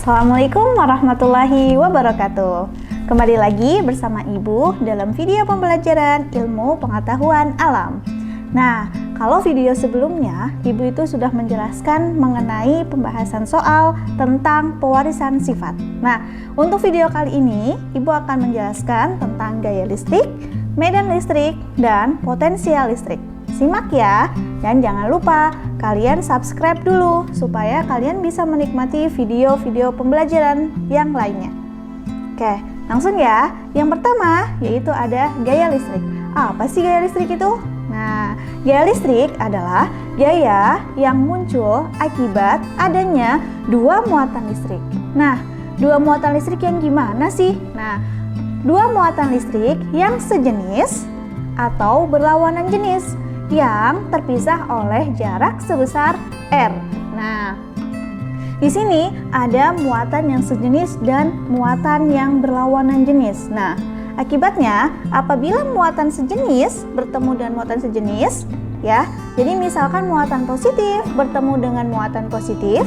Assalamualaikum warahmatullahi wabarakatuh. Kembali lagi bersama Ibu dalam video pembelajaran ilmu pengetahuan alam. Nah, kalau video sebelumnya Ibu itu sudah menjelaskan mengenai pembahasan soal tentang pewarisan sifat. Nah, untuk video kali ini Ibu akan menjelaskan tentang gaya listrik, medan listrik, dan potensial listrik. Simak ya, dan jangan lupa kalian subscribe dulu supaya kalian bisa menikmati video-video pembelajaran yang lainnya. Oke, langsung ya. Yang pertama yaitu ada gaya listrik. Apa sih gaya listrik itu? Nah, gaya listrik adalah gaya yang muncul akibat adanya dua muatan listrik. Nah, dua muatan listrik yang gimana sih? Nah, dua muatan listrik yang sejenis atau berlawanan jenis yang terpisah oleh jarak sebesar R. Nah, di sini ada muatan yang sejenis dan muatan yang berlawanan jenis. Nah, akibatnya apabila muatan sejenis bertemu dengan muatan sejenis, ya. Jadi misalkan muatan positif bertemu dengan muatan positif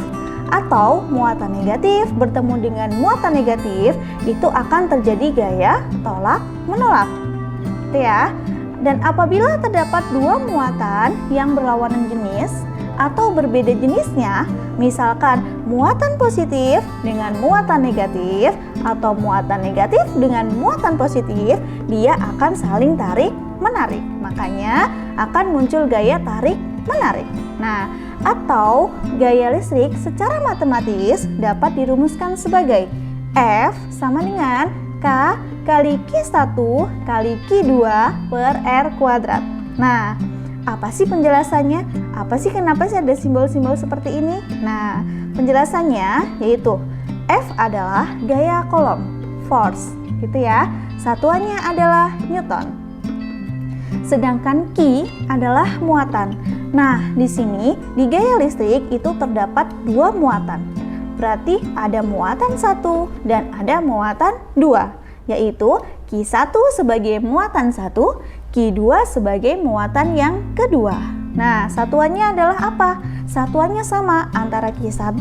atau muatan negatif bertemu dengan muatan negatif, itu akan terjadi gaya tolak menolak. Gitu ya. Dan apabila terdapat dua muatan yang berlawanan jenis atau berbeda jenisnya, misalkan muatan positif dengan muatan negatif atau muatan negatif dengan muatan positif, dia akan saling tarik-menarik. Makanya akan muncul gaya tarik-menarik. Nah, atau gaya listrik secara matematis dapat dirumuskan sebagai F sama dengan K kali Q1 kali Q2 per R kuadrat. Nah, apa sih penjelasannya? Apa sih kenapa sih ada simbol-simbol seperti ini? Nah, penjelasannya yaitu F adalah gaya kolom, force, gitu ya. Satuannya adalah Newton. Sedangkan Q adalah muatan. Nah, di sini di gaya listrik itu terdapat dua muatan. Berarti ada muatan 1 dan ada muatan 2. Yaitu Q1 sebagai muatan 1, Q2 sebagai muatan yang kedua. Nah, satuannya adalah apa? Satuannya sama antara Q1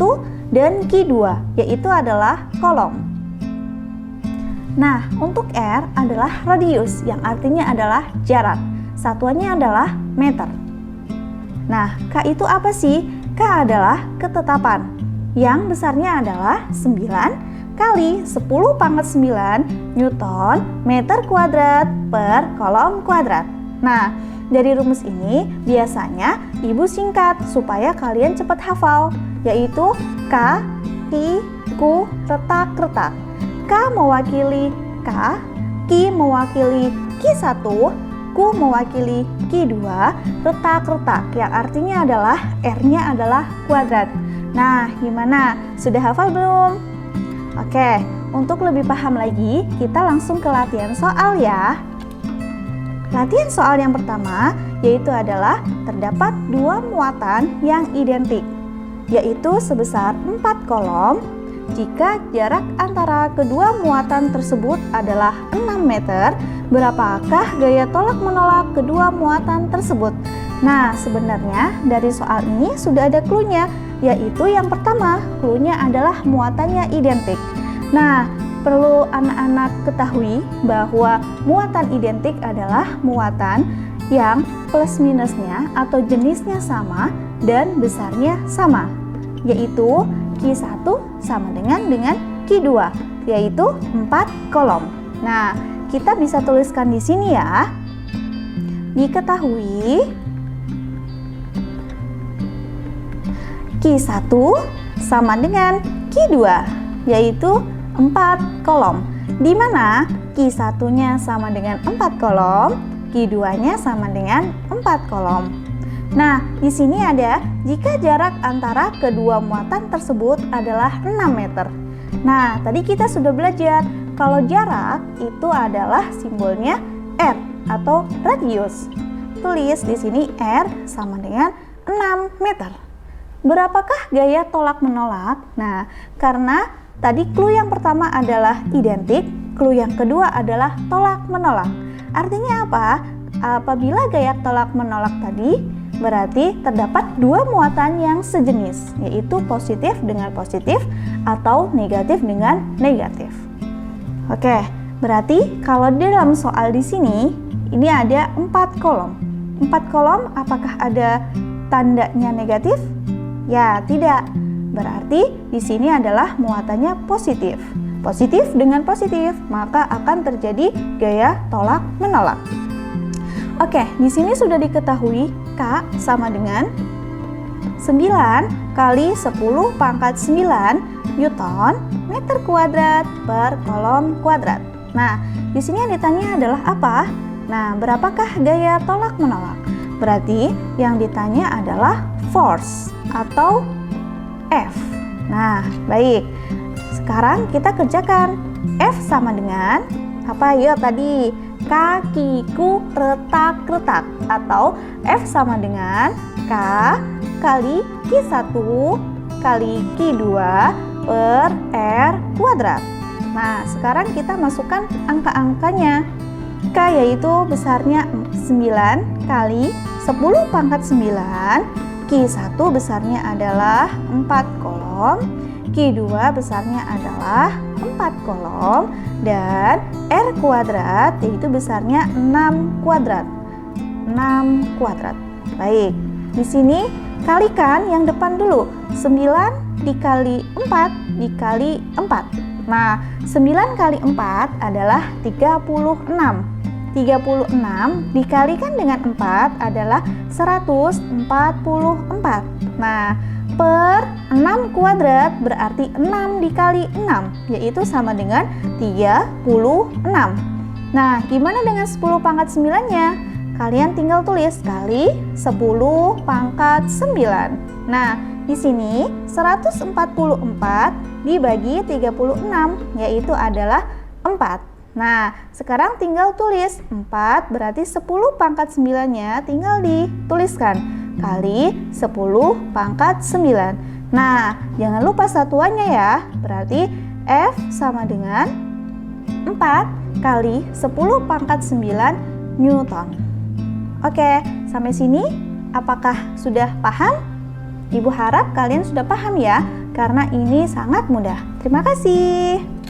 dan Q2, yaitu adalah kolom. Nah, untuk R adalah radius, yang artinya adalah jarak. Satuannya adalah meter. Nah, K itu apa sih? K adalah ketetapan, yang besarnya adalah 9 kali 10 pangkat 9 Newton meter kuadrat per kolom kuadrat. Nah, dari rumus ini biasanya Ibu singkat supaya kalian cepat hafal, yaitu K, Q, Q, retak-retak. K mewakili K, Q mewakili Q1, Q mewakili Q2, retak-retak, yang artinya adalah R-nya adalah kuadrat. Nah, gimana? Sudah hafal belum? Oke, untuk lebih paham lagi, kita langsung ke latihan soal ya. Latihan soal yang pertama yaitu adalah terdapat dua muatan yang identik, yaitu sebesar 4 kolom jika jarak antara kedua muatan tersebut adalah 6 meter. Berapakah gaya tolak menolak kedua muatan tersebut? Nah, sebenarnya dari soal ini sudah ada clue-nya, yaitu yang pertama, clue-nya adalah muatannya identik. Nah, perlu anak-anak ketahui bahwa muatan identik adalah muatan yang plus minusnya atau jenisnya sama dan besarnya sama, yaitu Q1 sama dengan Q2, yaitu 4 kolom. Nah, kita bisa tuliskan di sini ya. Diketahui Q1 sama dengan Q2, yaitu 4 kolom, di mana Q1-nya sama dengan 4 kolom, Q2-nya sama dengan 4 kolom. Nah, di sini ada jika jarak antara kedua muatan tersebut adalah 6 meter. Nah, tadi kita sudah belajar kalau jarak itu adalah simbolnya R atau radius. Tulis di sini R sama dengan 6 meter. Berapakah gaya tolak menolak? Nah, karena tadi clue yang pertama adalah identik, clue yang kedua adalah tolak menolak. Artinya apa? Apabila gaya tolak menolak tadi berarti terdapat dua muatan yang sejenis, yaitu positif dengan positif atau negatif dengan negatif. Oke, berarti kalau dalam soal di sini, ini ada 4 kolom. 4 kolom, apakah ada tandanya negatif? Ya, tidak. Berarti di sini adalah muatannya positif. Positif dengan positif, maka akan terjadi gaya tolak menolak. Oke, di sini sudah diketahui K sama dengan 9 kali 10 pangkat 9 Newton meter kuadrat per kolom kuadrat. Nah, di sini yang ditanya adalah apa? Nah, berapakah gaya tolak menolak? Berarti yang ditanya adalah force atau F. Nah, baik. Sekarang kita kerjakan. F sama dengan apa? Yuk tadi kakiku retak-retak, atau F sama dengan K kali Q1 kali Q2 per R kuadrat. Nah, sekarang kita masukkan angka-angkanya. K yaitu besarnya 9 kali 10 pangkat 9, Q1 besarnya adalah 4 kolom, Q2 besarnya adalah 4 kolom, dan R kuadrat yaitu besarnya 6 kuadrat. 6 kuadrat. Baik, di sini kalikan yang depan dulu. 9 dikali 4 dikali 4. Nah, 9 kali 4 adalah 36. 36 dikalikan dengan 4 adalah 144. Nah, per 6 kuadrat berarti 6 dikali 6, yaitu sama dengan 36. Nah, gimana dengan 10 pangkat 9-nya? Kalian tinggal tulis kali 10 pangkat 9. Nah, di sini 144 dibagi 36, yaitu adalah 4. Nah, sekarang tinggal tulis 4, berarti 10 pangkat 9-nya tinggal dituliskan kali 10 pangkat 9. Nah, jangan lupa satuannya ya, berarti F sama dengan 4 kali 10 pangkat 9 Newton. Oke, sampai sini apakah sudah paham? Ibu harap kalian sudah paham ya, karena ini sangat mudah. Terima kasih.